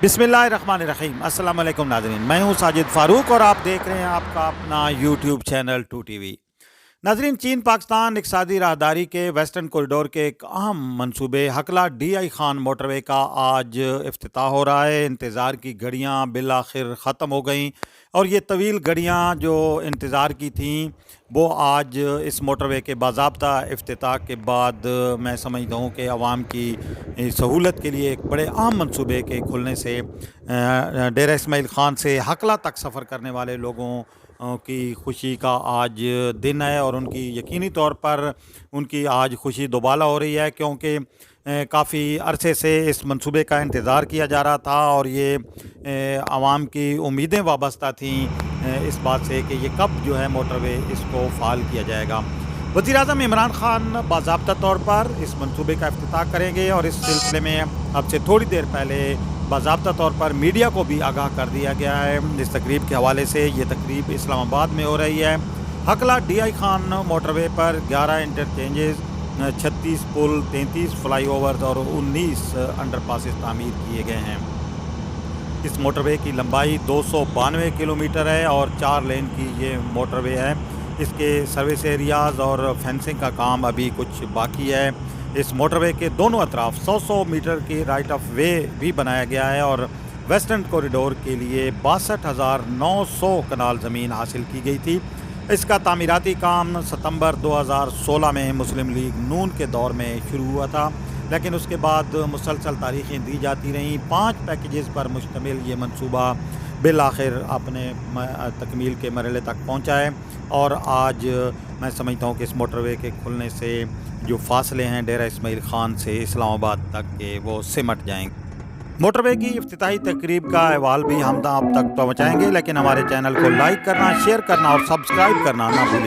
بسم اللہ الرحمن الرحیم۔ السلام علیکم ناظرین، میں ہوں ساجد فاروق اور آپ دیکھ رہے ہیں آپ کا اپنا یوٹیوب چینل 2TV۔ ناظرین، چین پاکستان اقتصادی راہداری کے ویسٹرن کوریڈور کے ایک اہم منصوبے ہکلہ خان موٹروے کا آج افتتاح ہو رہا ہے۔ انتظار کی گھڑیاں بالآخر ختم ہو گئیں اور یہ طویل گھڑیاں جو انتظار کی تھیں وہ آج اس موٹروے کے باضابطہ افتتاح کے بعد میں سمجھتا ہوں کہ عوام کی سہولت کے لیے ایک بڑے اہم منصوبے کے کھلنے سے ڈیرہ اسماعیل خان سے ہکلہ تک سفر کرنے والے لوگوں کی خوشی کا آج دن ہے، اور ان کی یقینی طور پر ان کی آج خوشی دوبالا ہو رہی ہے، کیونکہ کافی عرصے سے اس منصوبے کا انتظار کیا جا رہا تھا اور یہ عوام کی امیدیں وابستہ تھیں اس بات سے کہ یہ کب جو ہے موٹروے اس کو فعال کیا جائے گا۔ وزیر اعظم عمران خان باضابطہ طور پر اس منصوبے کا افتتاح کریں گے، اور اس سلسلے میں اب سے تھوڑی دیر پہلے باضابطہ طور پر میڈیا کو بھی آگاہ کر دیا گیا ہے اس تقریب کے حوالے سے۔ یہ تقریب اسلام آباد میں ہو رہی ہے۔ ہکلہ خان موٹروے پر 11 انٹرچینجز، 36 پل، 33 فلائی اوورز اور 19 انڈر پاسز تعمیر کیے گئے ہیں۔ اس موٹروے کی لمبائی 292 کلومیٹر ہے اور 4 لین کی یہ موٹروے ہے۔ اس کے سروس ایریاز اور فینسنگ کا کام ابھی کچھ باقی ہے۔ اس موٹروے کے دونوں اطراف 100 میٹر کی رائٹ آف وے بھی بنایا گیا ہے، اور ویسٹرن کوریڈور کے لیے 62,900 کنال زمین حاصل کی گئی تھی۔ اس کا تعمیراتی کام ستمبر 2016 میں مسلم لیگ نون کے دور میں شروع ہوا تھا، لیکن اس کے بعد مسلسل تاریخیں دی جاتی رہیں۔ 5 پیکیجز پر مشتمل یہ منصوبہ بالآخر اپنے تکمیل کے مرحلے تک پہنچا ہے، اور آج میں سمجھتا ہوں کہ اس موٹروے کے کھلنے سے جو فاصلے ہیں ڈیرہ اسماعیل خان سے اسلام آباد تک کے وہ سمٹ جائیں گے۔ موٹروے کی افتتاحی تقریب کا احوال بھی ہم آپ تک پہنچائیں گے، لیکن ہمارے چینل کو لائک کرنا، شیئر کرنا اور سبسکرائب کرنا نہ بھولیں۔